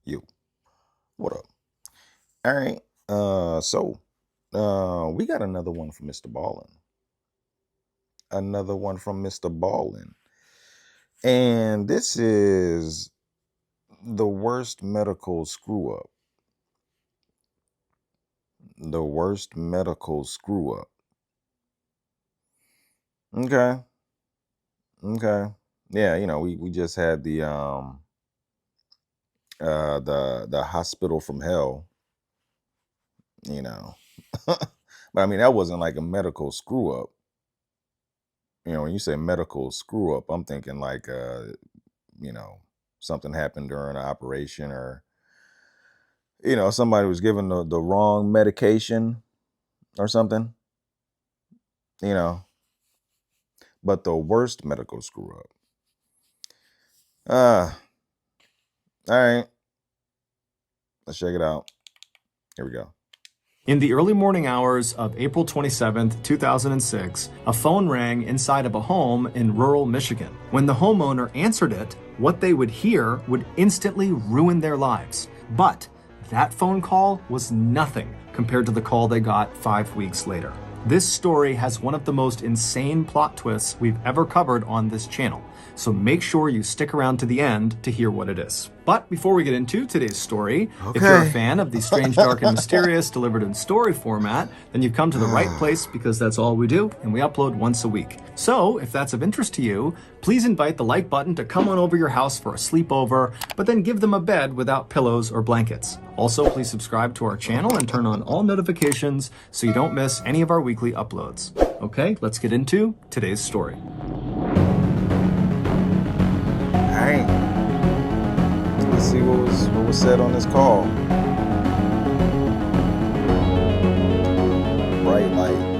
You. What up? All right. We got another one from Mr. Ballin. Another one from Mr. Ballin. And this is the worst medical screw up. The worst medical screw up. Okay. Okay. Yeah, we just had the hospital from hell, you know. But I mean that wasn't like a medical screw up. When you say medical screw up, I'm thinking like you know, something happened during an operation or, somebody was given the wrong medication or something, you know, but the worst medical screw up. All right, let's check it out. Here we go. In the early morning hours of April 27th, 2006, a phone rang inside of a home in rural Michigan. When the homeowner answered it, what they would hear would instantly ruin their lives. But that phone call was nothing compared to the call they got 5 weeks later. This story has one of the most insane plot twists we've ever covered on this channel, so make sure you stick around to the end to hear what it is. But before we get into today's story, if you're a fan of the strange, dark, and mysterious delivered in story format, then you've come to the right place because that's all we do, and we upload once a week. So if that's of interest to you, please invite the like button to come on over your house for a sleepover, but then give them a bed without pillows or blankets. Also, please subscribe to our channel and turn on all notifications so you don't miss any of our weekly uploads. Okay, let's get into today's story. All right. Let's see what was said on this call. Bright light.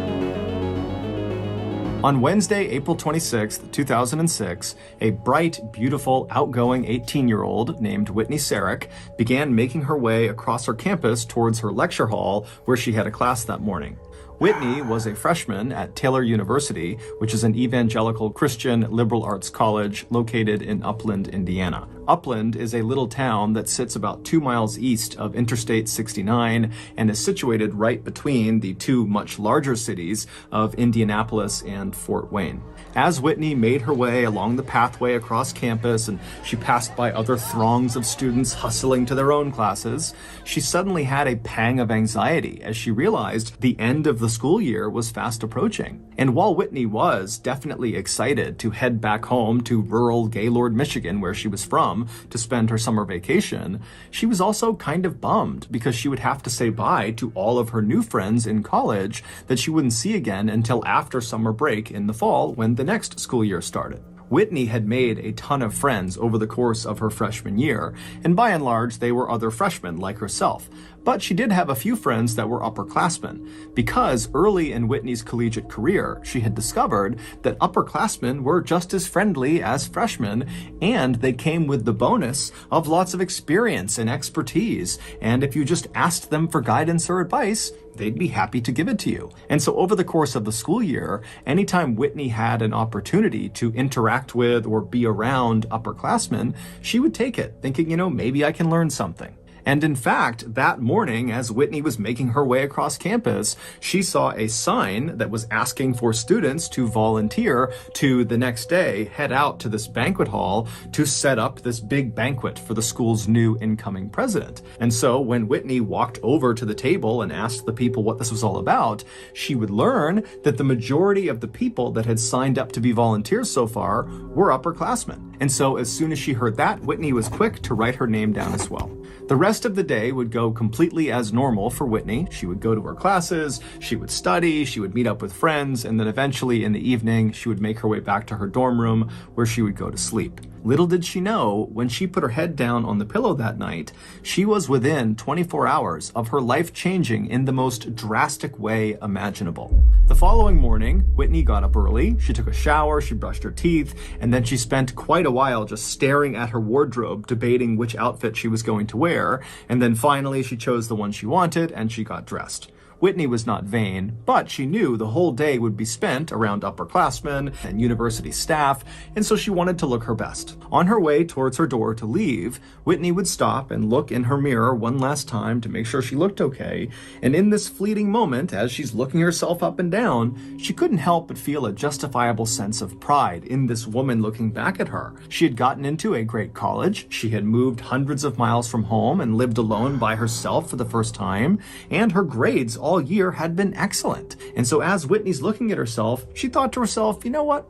On Wednesday, April 26th, 2006, a bright, beautiful, outgoing 18-year-old named Whitney Serak began making her way across her campus towards her lecture hall where she had a class that morning. Whitney was a freshman at Taylor University, which is an evangelical Christian liberal arts college located in Upland, Indiana. Upland is a little town that sits about 2 miles east of Interstate 69 and is situated right between the two much larger cities of Indianapolis and Fort Wayne. As Whitney made her way along the pathway across campus and she passed by other throngs of students hustling to their own classes, she suddenly had a pang of anxiety as she realized the end of the school year was fast approaching. And while Whitney was definitely excited to head back home to rural Gaylord, Michigan, where she was from, to spend her summer vacation, she was also kind of bummed because she would have to say bye to all of her new friends in college that she wouldn't see again until after summer break in the fall when the next school year started. Whitney had made a ton of friends over the course of her freshman year, and by and large, they were other freshmen like herself. But she did have a few friends that were upperclassmen, because early in Whitney's collegiate career, she had discovered that upperclassmen were just as friendly as freshmen, and they came with the bonus of lots of experience and expertise, and if you just asked them for guidance or advice, they'd be happy to give it to you. And so over the course of the school year, anytime Whitney had an opportunity to interact with or be around upperclassmen, she would take it, thinking, maybe I can learn something. And in fact, that morning, as Whitney was making her way across campus, she saw a sign that was asking for students to volunteer to the next day head out to this banquet hall to set up this big banquet for the school's new incoming president. And so when Whitney walked over to the table and asked the people what this was all about, she would learn that the majority of the people that had signed up to be volunteers so far were upperclassmen. And so as soon as she heard that, Whitney was quick to write her name down as well. The rest of the day would go completely as normal for Whitney. She would go to her classes, she would study, she would meet up with friends, and then eventually in the evening, she would make her way back to her dorm room where she would go to sleep. Little did she know, when she put her head down on the pillow that night, she was within 24 hours of her life changing in the most drastic way imaginable. The following morning, Whitney got up early, she took a shower, she brushed her teeth, and then she spent quite a while just staring at her wardrobe, debating which outfit she was going to wear, and then finally she chose the one she wanted and she got dressed. Whitney was not vain, but she knew the whole day would be spent around upperclassmen and university staff, and so she wanted to look her best. On her way towards her door to leave, Whitney would stop and look in her mirror one last time to make sure she looked okay, and in this fleeting moment, as she's looking herself up and down, she couldn't help but feel a justifiable sense of pride in this woman looking back at her. She had gotten into a great college, she had moved hundreds of miles from home and lived alone by herself for the first time, and her grades all year had been excellent. And so as Whitney's looking at herself, she thought to herself, you know what?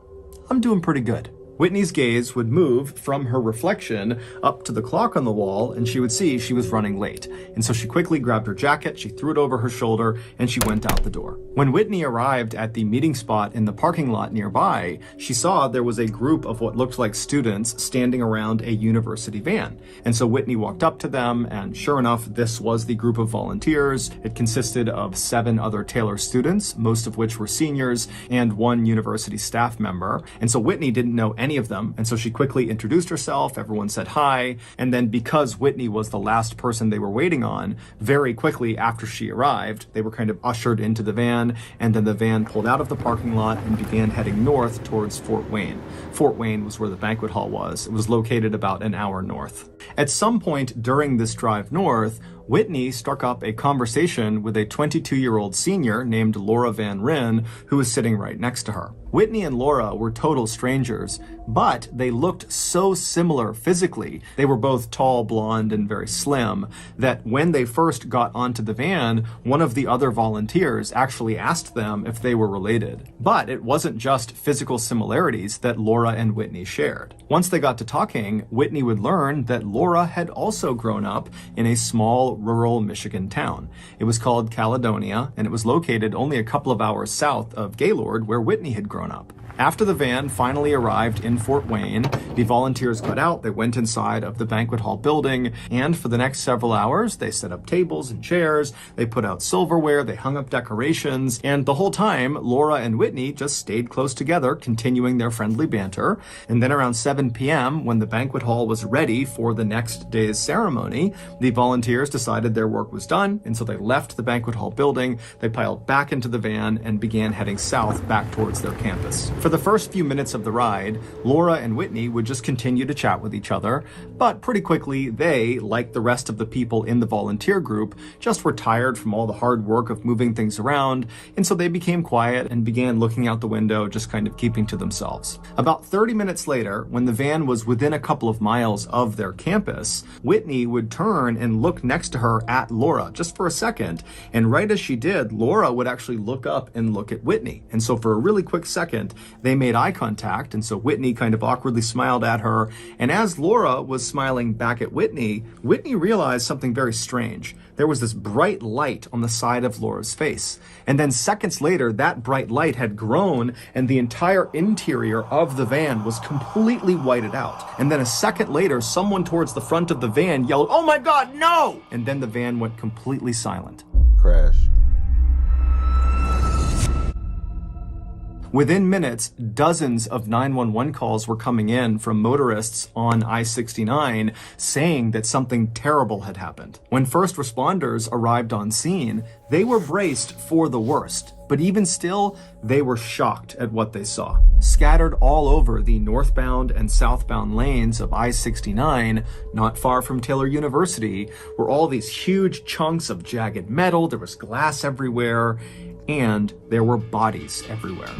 I'm doing pretty good. Whitney's gaze would move from her reflection up to the clock on the wall, and she would see she was running late. And so she quickly grabbed her jacket, she threw it over her shoulder, and she went out the door. When Whitney arrived at the meeting spot in the parking lot nearby, she saw there was a group of what looked like students standing around a university van. And so Whitney walked up to them, and sure enough, this was the group of volunteers. It consisted of 7 other Taylor students, most of which were seniors, and 1 university staff member. And so Whitney didn't know any of them, and so she quickly introduced herself, everyone said hi, and then because Whitney was the last person they were waiting on, very quickly after she arrived, they were kind of ushered into the van, and then the van pulled out of the parking lot and began heading north towards Fort Wayne. Fort Wayne was where the banquet hall was. It was located about an hour north. At some point during this drive north, Whitney struck up a conversation with a 22-year-old senior named Laura Van Ryn, who was sitting right next to her. Whitney and Laura were total strangers, but they looked so similar physically. They were both tall, blonde, and very slim, that when they first got onto the van, one of the other volunteers actually asked them if they were related. But it wasn't just physical similarities that Laura and Whitney shared. Once they got to talking, Whitney would learn that Laura had also grown up in a small rural Michigan town. It was called Caledonia, and it was located only a couple of hours south of Gaylord, where Whitney had grown up. After the van finally arrived in Fort Wayne, the volunteers got out, they went inside of the banquet hall building, and for the next several hours, they set up tables and chairs, they put out silverware, they hung up decorations, and the whole time, Laura and Whitney just stayed close together, continuing their friendly banter. And then around 7 p.m., when the banquet hall was ready for the next day's ceremony, the volunteers decided their work was done, and so they left the banquet hall building, they piled back into the van, and began heading south back towards their campus. For the first few minutes of the ride, Laura and Whitney would just continue to chat with each other, but pretty quickly they, like the rest of the people in the volunteer group, just were tired from all the hard work of moving things around, and so they became quiet and began looking out the window, just kind of keeping to themselves. About 30 minutes later, when the van was within a couple of miles of their campus, Whitney would turn and look next to her at Laura, just for a second, and right as she did, Laura would actually look up and look at Whitney. And so for a really quick second, they made eye contact, and so Whitney kind of awkwardly smiled at her, and as Laura was smiling back at Whitney, Whitney realized something very strange. There was this bright light on the side of Laura's face, and then seconds later, that bright light had grown, and the entire interior of the van was completely whited out. And then a second later, someone towards the front of the van yelled, "Oh my God, no!" And then the van went completely silent. Crash. Within minutes, dozens of 911 calls were coming in from motorists on I-69 saying that something terrible had happened. When first responders arrived on scene, they were braced for the worst, but even still, they were shocked at what they saw. Scattered all over the northbound and southbound lanes of I-69, not far from Taylor University, were all these huge chunks of jagged metal, there was glass everywhere, and there were bodies everywhere.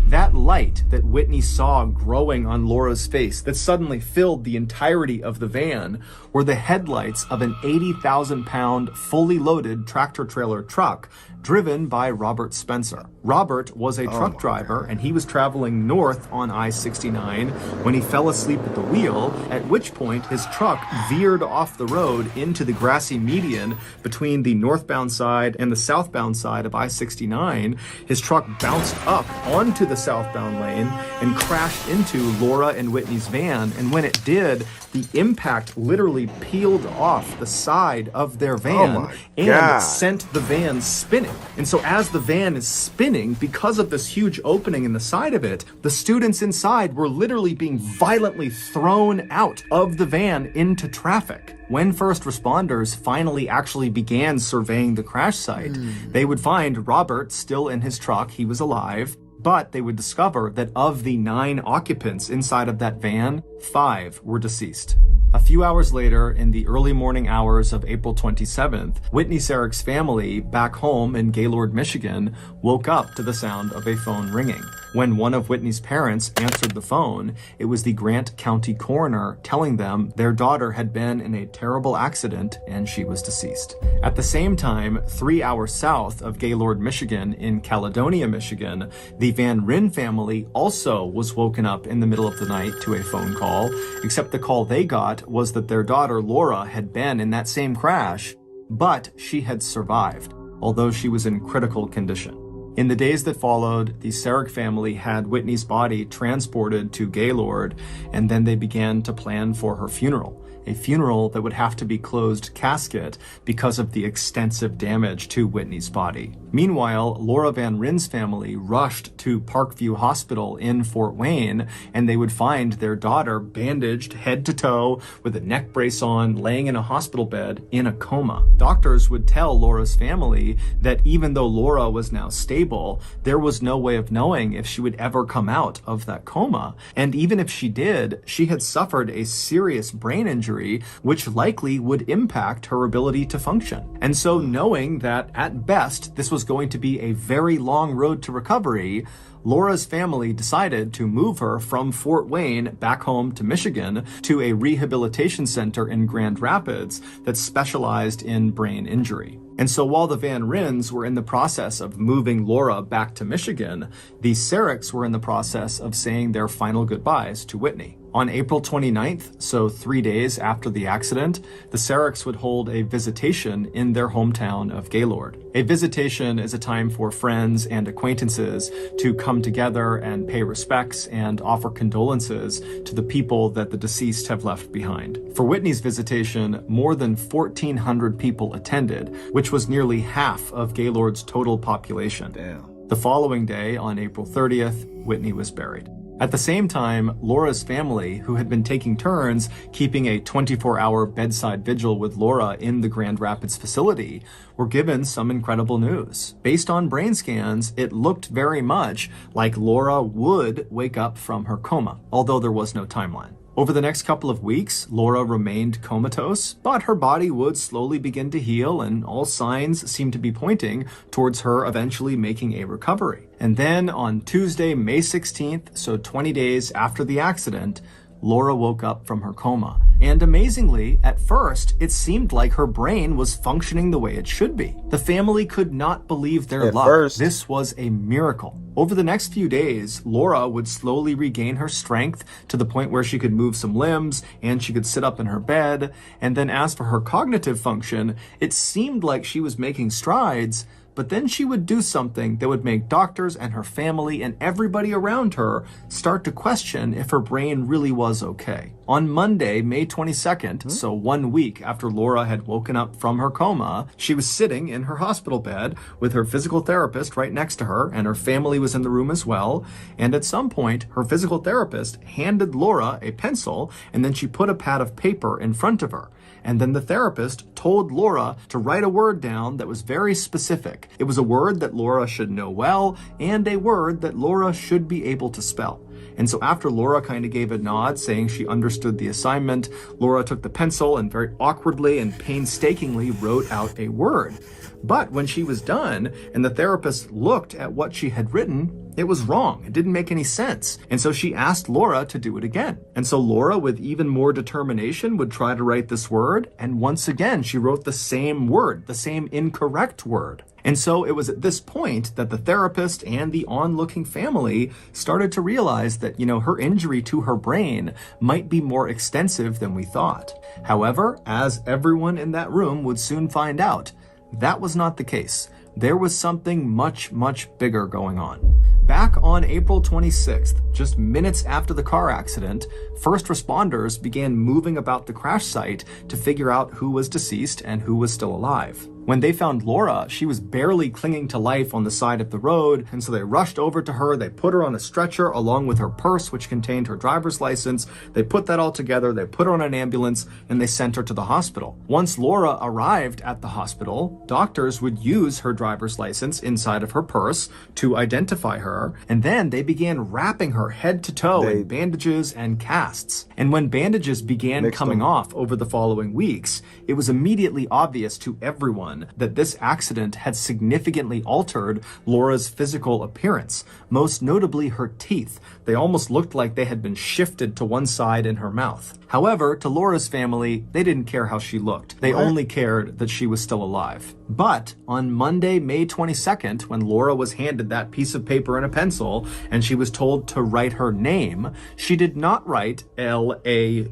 That light that Whitney saw growing on Laura's face that suddenly filled the entirety of the van were the headlights of an 80,000-pound, fully loaded tractor-trailer truck driven by Robert Spencer. Robert was a truck driver, and he was traveling north on I-69 when he fell asleep at the wheel, at which point his truck veered off the road into the grassy median between the northbound side and the southbound side of I-69. His truck bounced up onto the southbound lane and crashed into Laura and Whitney's van. And when it did, the impact literally peeled off the side of their van and sent the van spinning. And so as the van is spinning, because of this huge opening in the side of it, the students inside were literally being violently thrown out of the van into traffic. When first responders finally actually began surveying the crash site, they would find Robert still in his truck. He was alive. But they would discover that of the 9 occupants inside of that van, 5 were deceased. A few hours later, in the early morning hours of April 27th, Whitney Serak's family, back home in Gaylord, Michigan, woke up to the sound of a phone ringing. When one of Whitney's parents answered the phone, it was the Grant County coroner telling them their daughter had been in a terrible accident and she was deceased. At the same time, 3 hours south of Gaylord, Michigan, in Caledonia, Michigan, the Van Ryn family also was woken up in the middle of the night to a phone call, except the call they got was that their daughter Laura had been in that same crash, but she had survived, although she was in critical condition. In the days that followed, the Serak family had Whitney's body transported to Gaylord, and then they began to plan for her funeral. A funeral that would have to be closed casket because of the extensive damage to Whitney's body. Meanwhile, Laura Van Ryn's family rushed to Parkview Hospital in Fort Wayne, and they would find their daughter bandaged head to toe with a neck brace on, laying in a hospital bed in a coma. Doctors would tell Laura's family that even though Laura was now stable, there was no way of knowing if she would ever come out of that coma. And even if she did, she had suffered a serious brain injury which likely would impact her ability to function. And so knowing that at best this was going to be a very long road to recovery, Laura's family decided to move her from Fort Wayne back home to Michigan to a rehabilitation center in Grand Rapids that specialized in brain injury. And so while the Van Ryns were in the process of moving Laura back to Michigan, the Seraks were in the process of saying their final goodbyes to Whitney. On April 29th, so 3 days after the accident, the Seraks would hold a visitation in their hometown of Gaylord. A visitation is a time for friends and acquaintances to come together and pay respects and offer condolences to the people that the deceased have left behind. For Whitney's visitation, more than 1,400 people attended, which was nearly half of Gaylord's total population. Damn. The following day, on April 30th, Whitney was buried. At the same time, Laura's family, who had been taking turns keeping a 24-hour bedside vigil with Laura in the Grand Rapids facility, were given some incredible news. Based on brain scans, it looked very much like Laura would wake up from her coma, although there was no timeline. Over the next couple of weeks, Laura remained comatose, but her body would slowly begin to heal, and all signs seemed to be pointing towards her eventually making a recovery. And then on Tuesday, May 16th, so 20 days after the accident, Laura woke up from her coma. And amazingly, at first, it seemed like her brain was functioning the way it should be. The family could not believe their luck. This was a miracle. Over the next few days, Laura would slowly regain her strength to the point where she could move some limbs and she could sit up in her bed. And then as for her cognitive function, it seemed like she was making strides, but then she would do something that would make doctors and her family and everybody around her start to question if her brain really was okay. On Monday, May 22nd, so 1 week after Laura had woken up from her coma, she was sitting in her hospital bed with her physical therapist right next to her, and her family was in the room as well. And at some point, her physical therapist handed Laura a pencil, and then she put a pad of paper in front of her. And then the therapist told Laura to write a word down that was very specific. It was a word that Laura should know well, and a word that Laura should be able to spell. And so after Laura kind of gave a nod, saying she understood the assignment, Laura took the pencil and very awkwardly and painstakingly wrote out a word. But when she was done, and the therapist looked at what she had written, it was wrong. It didn't make any sense. And so she asked Laura to do it again. And so Laura, with even more determination, would try to write this word. And once again, she wrote the same word, the same incorrect word. And so it was at this point that the therapist and the onlooking family started to realize that, her injury to her brain might be more extensive than we thought. However, as everyone in that room would soon find out, that was not the case. There was something much, much bigger going on. Back on April 26th, just minutes after the car accident, first responders began moving about the crash site to figure out who was deceased and who was still alive. When they found Laura, she was barely clinging to life on the side of the road, and so they rushed over to her. They put her on a stretcher along with her purse, which contained her driver's license. They put that all together, they put her on an ambulance, and they sent her to the hospital. Once Laura arrived at the hospital, doctors would use her driver's license inside of her purse to identify her, and then they began wrapping her head to toe in bandages and casts. And when bandages began coming off over the following weeks, it was immediately obvious to everyone that this accident had significantly altered Laura's physical appearance, most notably her teeth. They almost looked like they had been shifted to one side in her mouth. However, to Laura's family, they didn't care how she looked. They only cared that she was still alive. But on Monday, May 22nd, when Laura was handed that piece of paper and a pencil, and she was told to write her name, she did not write L-A-U-R-A,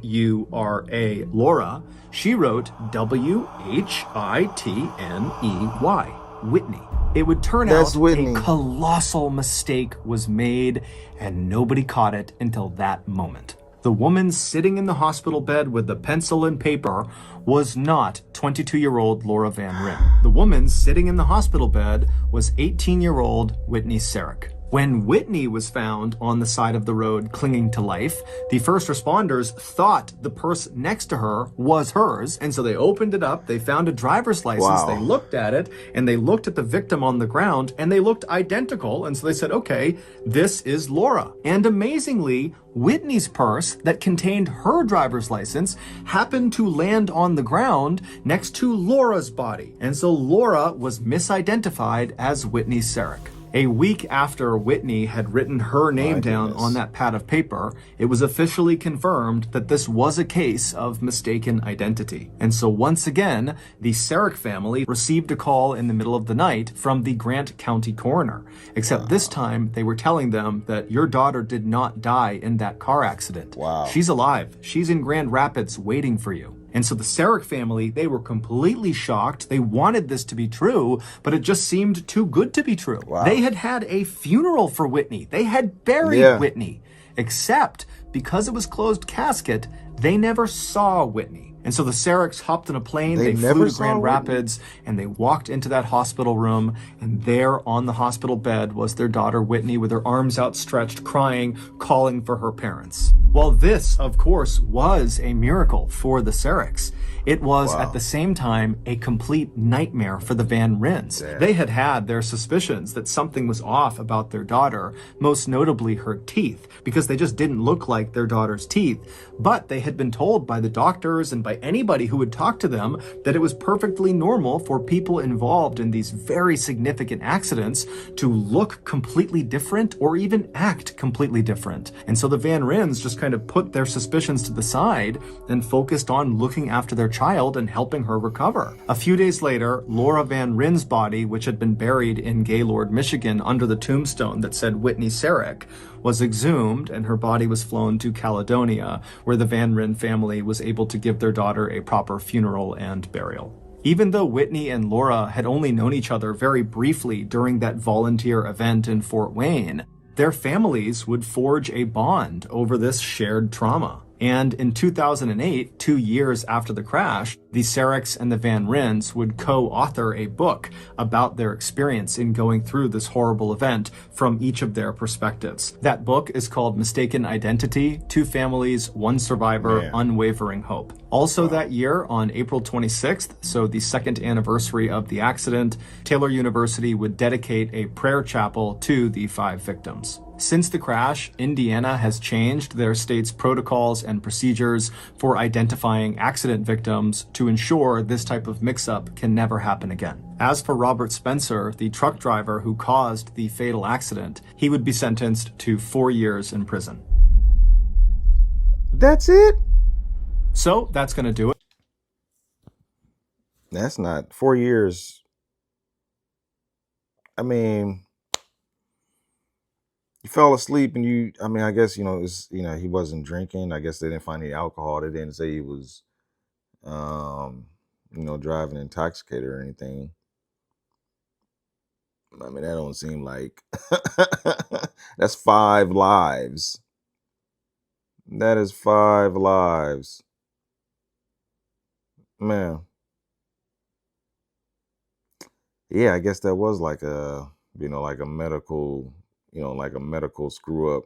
Laura. She wrote W-H-I-T-N-E-Y, Whitney. It would turn out a colossal mistake was made, and nobody caught it until that moment. The woman sitting in the hospital bed with the pencil and paper was not 22-year-old Laura Van Ryn. The woman sitting in the hospital bed was 18-year-old Whitney Serak. When Whitney was found on the side of the road clinging to life, the first responders thought the purse next to her was hers, and so they opened it up, they found a driver's license, they looked at it, and they looked at the victim on the ground, and they looked identical, and so they said, okay, this is Laura. And amazingly, Whitney's purse that contained her driver's license happened to land on the ground next to Laura's body, and so Laura was misidentified as Whitney Serak. A week after Whitney had written her name down on that pad of paper, it was officially confirmed that this was a case of mistaken identity. And so once again, the Serak family received a call in the middle of the night from the Grant County coroner. Except this time, they were telling them that your daughter did not die in that car accident. She's alive. She's in Grand Rapids waiting for you. And so the Serak family, they were completely shocked. They wanted this to be true, but it just seemed too good to be true. They had had a funeral for Whitney. They had buried Whitney. Except because it was closed casket, they never saw Whitney. And so the Seraks hopped in a plane, they flew to Grand Rapids, and they walked into that hospital room, and there on the hospital bed was their daughter Whitney with her arms outstretched, crying, calling for her parents. Well, this, of course, was a miracle for the Seraks. It was at the same time a complete nightmare for the Van Ryns. They had had their suspicions that something was off about their daughter, most notably her teeth, because they just didn't look like their daughter's teeth. But they had been told by the doctors and by anybody who would talk to them that it was perfectly normal for people involved in these very significant accidents to look completely different or even act completely different. And so the Van Ryns just kind of put their suspicions to the side and focused on looking after their child and helping her recover. A few days later, Laura Van Ryn's body, which had been buried in Gaylord, Michigan under the tombstone that said Whitney Serak, was exhumed and her body was flown to Caledonia, where the Van Ryn family was able to give their daughter a proper funeral and burial. Even though Whitney and Laura had only known each other very briefly during that volunteer event in Fort Wayne, their families would forge a bond over this shared trauma. And in 2008, 2 years after the crash, the Seraks and the Van Ryns would co-author a book about their experience in going through this horrible event from each of their perspectives. That book is called Mistaken Identity: Two Families, One Survivor, Unwavering Hope. Also that year, on April 26th, so the second anniversary of the accident, Taylor University would dedicate a prayer chapel to the 5 victims. Since the crash, Indiana has changed their state's protocols and procedures for identifying accident victims to ensure this type of mix-up can never happen again. As for Robert Spencer, the truck driver who caused the fatal accident, he would be sentenced to 4 years in prison. That's it? So that's going to do it. That's not 4 years. I mean, you fell asleep and I guess, he wasn't drinking. I guess they didn't find any alcohol. They didn't say he was, driving intoxicated or anything. I mean, that don't seem like that's 5 lives. That is 5 lives, man. Yeah, I guess that was like a, like a medical, like a medical screw up,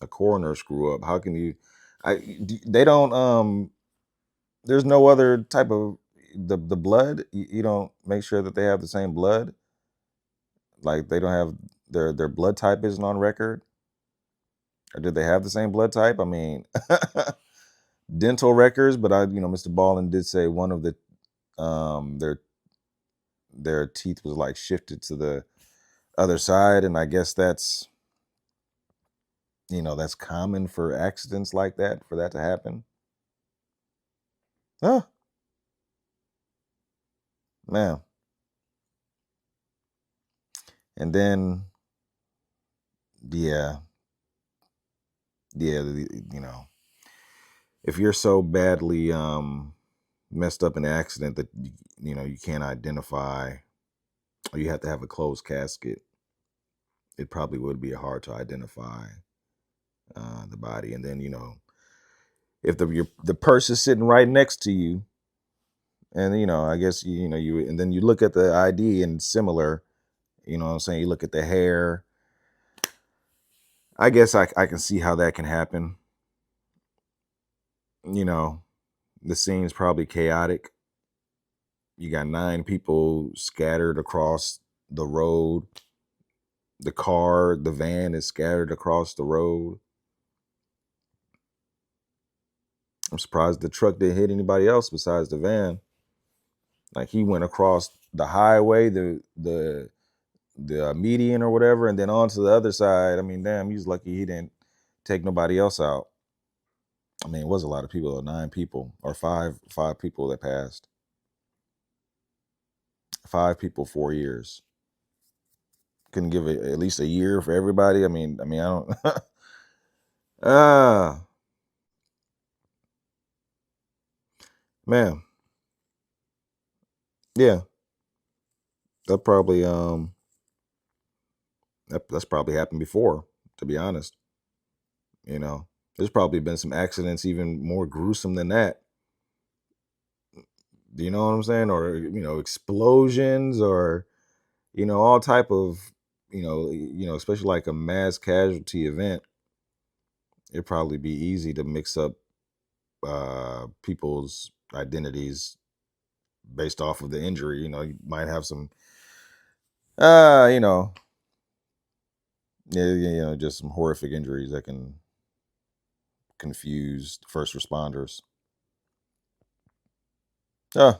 a coroner screw up. How can you? They don't. There's no other type of the blood. You don't make sure that they have the same blood. Like they don't have their blood type isn't on record, or did they have the same blood type? I mean, dental records, but Mr. Ballen did say one of the um their their teeth was like shifted to the other side, and I guess that's common for accidents like that, for that to happen. Huh, man. And then, yeah, yeah, if you're so badly messed up in an accident that you can't identify, or you have to have a closed casket, it probably would be hard to identify the body. And then if the purse is sitting right next to you, and I guess you and then you look at the ID and similar, what I'm saying, you look at the hair. I guess I can see how that can happen. You know, the scene's probably chaotic. You got 9 people scattered across the road. The van is scattered across the road. I'm surprised the truck didn't hit anybody else besides the van. Like he went across the highway, the median or whatever, and then onto the other side. I mean, damn, he's lucky he didn't take nobody else out. I mean, it was a lot of people, 9 people, or five people that passed. 5 people, 4 years. Couldn't give it at least a year for everybody. I don't. Ah, man, yeah, that probably that's probably happened before. To be honest, there's probably been some accidents even more gruesome than that. Do you know what I'm saying? Or explosions, or all type of especially like a mass casualty event. It'd probably be easy to mix up people's identities based off of the injury. You might have some uh you know just some horrific injuries that can confuse first responders. uh,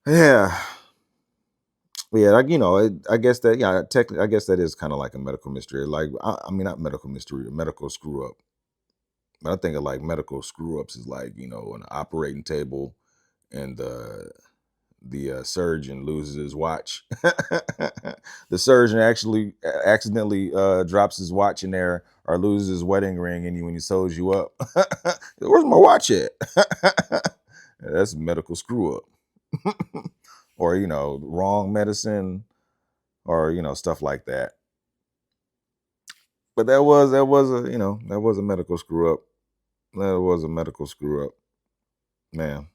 yeah. Yeah, like, I guess that, yeah, technically, I guess that is kind of like a medical mystery. Like, I mean, not medical mystery, a medical screw up. But I think of like medical screw ups is like, an operating table, and the surgeon loses his watch. The surgeon actually accidentally drops his watch in there, or loses his wedding ring, and when he sews you up, where's my watch at? That's a medical screw up. Or wrong medicine, or stuff like that. But that was a medical screw up. That was a medical screw up, man.